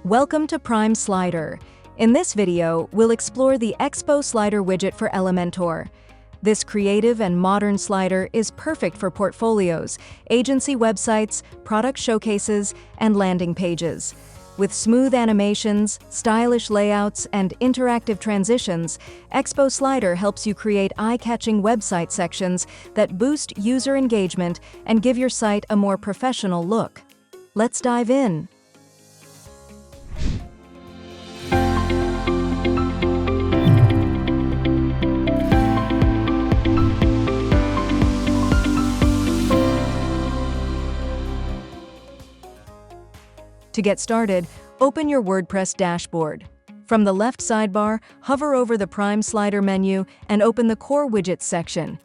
Welcome to Prime Slider. In this video, we'll explore the Expo Slider widget for Elementor. This creative and modern slider is perfect for portfolios, agency websites, product showcases, and landing pages. With smooth animations, stylish layouts, and interactive transitions, Expo Slider helps you create eye-catching website sections that boost user engagement and give your site a more professional look. Let's dive in. To get started, open your WordPress dashboard. From the left sidebar, hover over the Prime Slider menu and open the Core Widgets section.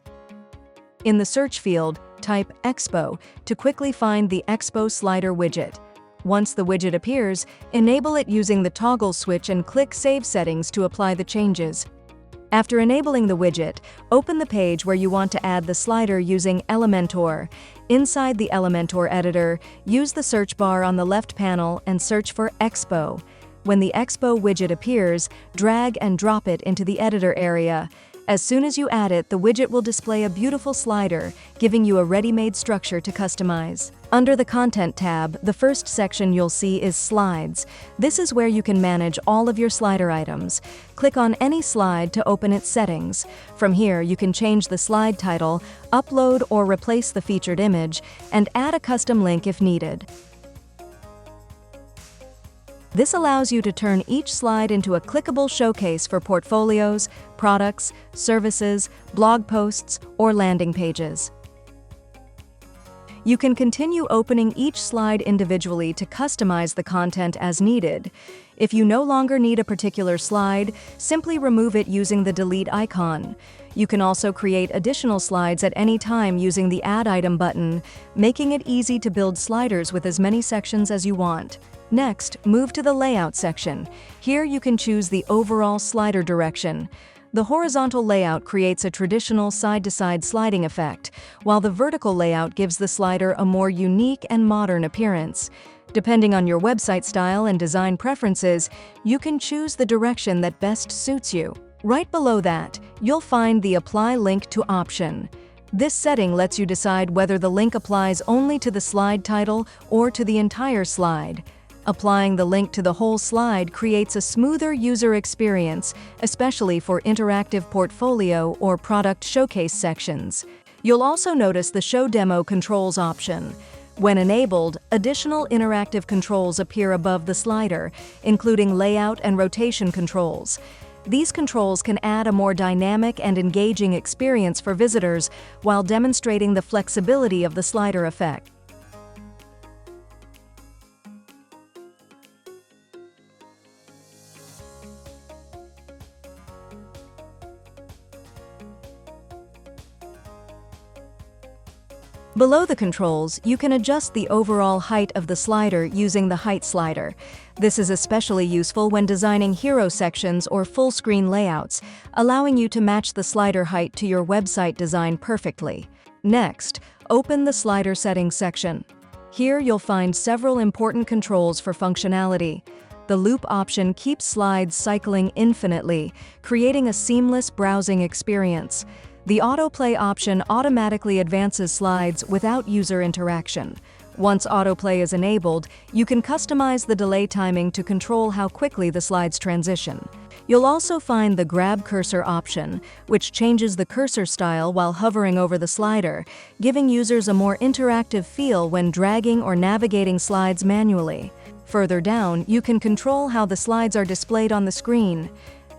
In the search field, type Expo to quickly find the Expo Slider widget. Once the widget appears, enable it using the toggle switch and click Save Settings to apply the changes. After enabling the widget, open the page where you want to add the slider using Elementor. Inside the Elementor editor, use the search bar on the left panel and search for Expo. When the Expo widget appears, drag and drop it into the editor area. As soon as you add it, the widget will display a beautiful slider, giving you a ready-made structure to customize. Under the Content tab, the first section you'll see is Slides. This is where you can manage all of your slider items. Click on any slide to open its settings. From here, you can change the slide title, upload or replace the featured image, and add a custom link if needed. This allows you to turn each slide into a clickable showcase for portfolios, products, services, blog posts, or landing pages. You can continue opening each slide individually to customize the content as needed. If you no longer need a particular slide, simply remove it using the delete icon. You can also create additional slides at any time using the Add Item button, making it easy to build sliders with as many sections as you want. Next, move to the Layout section. Here you can choose the overall slider direction. The horizontal layout creates a traditional side-to-side sliding effect, while the vertical layout gives the slider a more unique and modern appearance. Depending on your website style and design preferences, you can choose the direction that best suits you. Right below that, you'll find the Apply Link to option. This setting lets you decide whether the link applies only to the slide title or to the entire slide. Applying the link to the whole slide creates a smoother user experience, especially for interactive portfolio or product showcase sections. You'll also notice the Show Demo Controls option. When enabled, additional interactive controls appear above the slider, including layout and rotation controls. These controls can add a more dynamic and engaging experience for visitors while demonstrating the flexibility of the slider effect. Below the controls, you can adjust the overall height of the slider using the Height slider. This is especially useful when designing hero sections or full-screen layouts, allowing you to match the slider height to your website design perfectly. Next, open the Slider Settings section. Here you'll find several important controls for functionality. The Loop option keeps slides cycling infinitely, creating a seamless browsing experience. The Autoplay option automatically advances slides without user interaction. Once autoplay is enabled, you can customize the delay timing to control how quickly the slides transition. You'll also find the Grab Cursor option, which changes the cursor style while hovering over the slider, giving users a more interactive feel when dragging or navigating slides manually. Further down, you can control how the slides are displayed on the screen.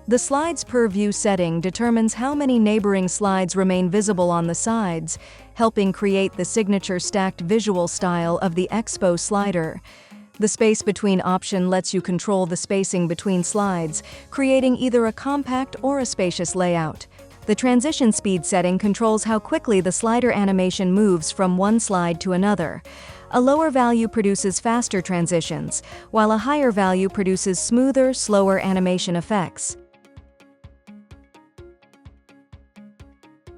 The Slides Per View setting determines how many neighboring slides remain visible on the sides, helping create the signature stacked visual style of the Expo Slider. The Space Between option lets you control the spacing between slides, creating either a compact or a spacious layout. The Transition Speed setting controls how quickly the slider animation moves from one slide to another. A lower value produces faster transitions, while a higher value produces smoother, slower animation effects.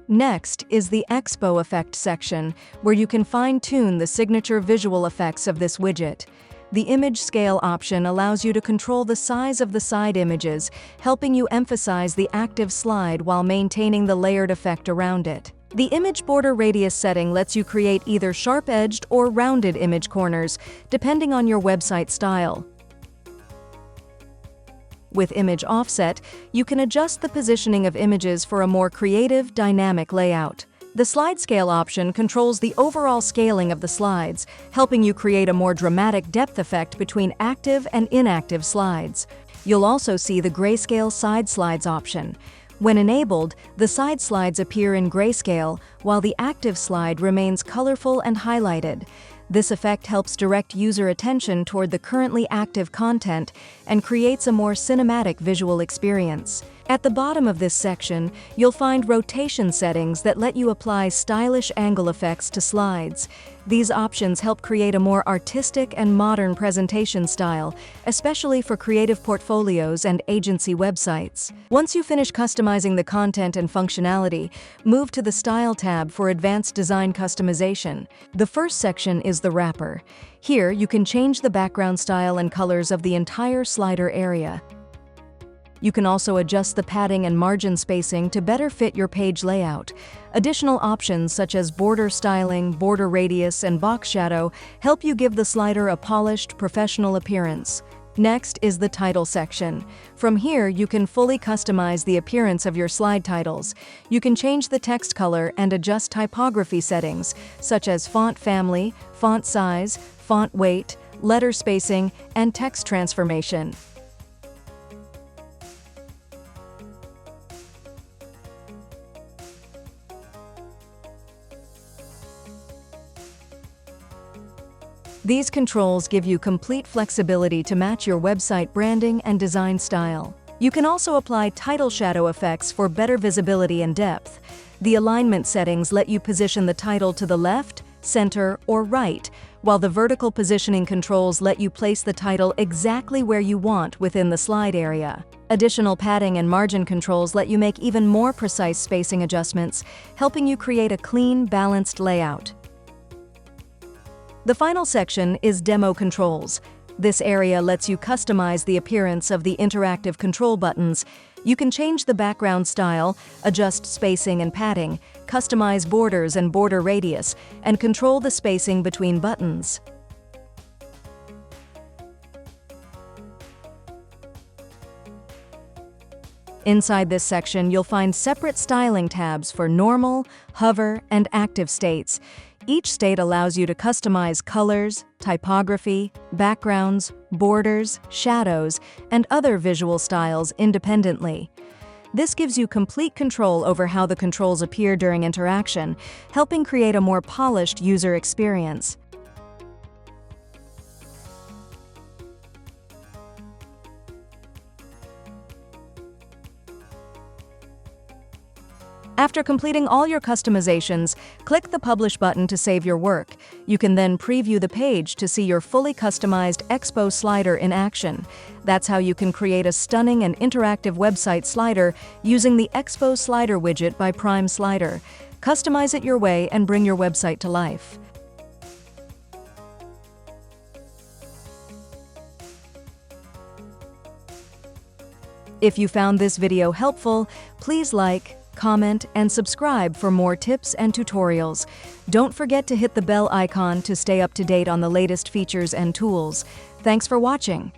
Next is the Expo Effect section, where you can fine-tune the signature visual effects of this widget. The image scale option allows you to control the size of the side images, helping you emphasize the active slide while maintaining the layered effect around it. The image border radius setting lets you create either sharp-edged or rounded image corners, depending on your website style. With image offset, you can adjust the positioning of images for a more creative, dynamic layout. The slide scale option controls the overall scaling of the slides, helping you create a more dramatic depth effect between active and inactive slides. You'll also see the grayscale side slides option. When enabled, the side slides appear in grayscale, while the active slide remains colorful and highlighted. This effect helps direct user attention toward the currently active content and creates a more cinematic visual experience. At the bottom of this section, you'll find rotation settings that let you apply stylish angle effects to slides. These options help create a more artistic and modern presentation style, especially for creative portfolios and agency websites. Once you finish customizing the content and functionality, move to the Style tab for advanced design customization. The first section is the wrapper. Here, you can change the background style and colors of the entire slider area. You can also adjust the padding and margin spacing to better fit your page layout. Additional options such as border styling, border radius, and box shadow help you give the slider a polished, professional appearance. Next is the title section. From here, you can fully customize the appearance of your slide titles. You can change the text color and adjust typography settings, such as font family, font size, font weight, letter spacing, and text transformation. These controls give you complete flexibility to match your website branding and design style. You can also apply title shadow effects for better visibility and depth. The alignment settings let you position the title to the left, center, or right, while the vertical positioning controls let you place the title exactly where you want within the slide area. Additional padding and margin controls let you make even more precise spacing adjustments, helping you create a clean, balanced layout. The final section is Demo Controls. This area lets you customize the appearance of the interactive control buttons. You can change the background style, adjust spacing and padding, customize borders and border radius, and control the spacing between buttons. Inside this section, you'll find separate styling tabs for normal, hover, and active states. Each state allows you to customize colors, typography, backgrounds, borders, shadows, and other visual styles independently. This gives you complete control over how the controls appear during interaction, helping create a more polished user experience. After completing all your customizations, click the Publish button to save your work. You can then preview the page to see your fully customized Expo Slider in action. That's how you can create a stunning and interactive website slider using the Expo Slider widget by Prime Slider. Customize it your way and bring your website to life. If you found this video helpful, please like, comment, and subscribe for more tips and tutorials. Don't forget to hit the bell icon to stay up to date on the latest features and tools. Thanks for watching.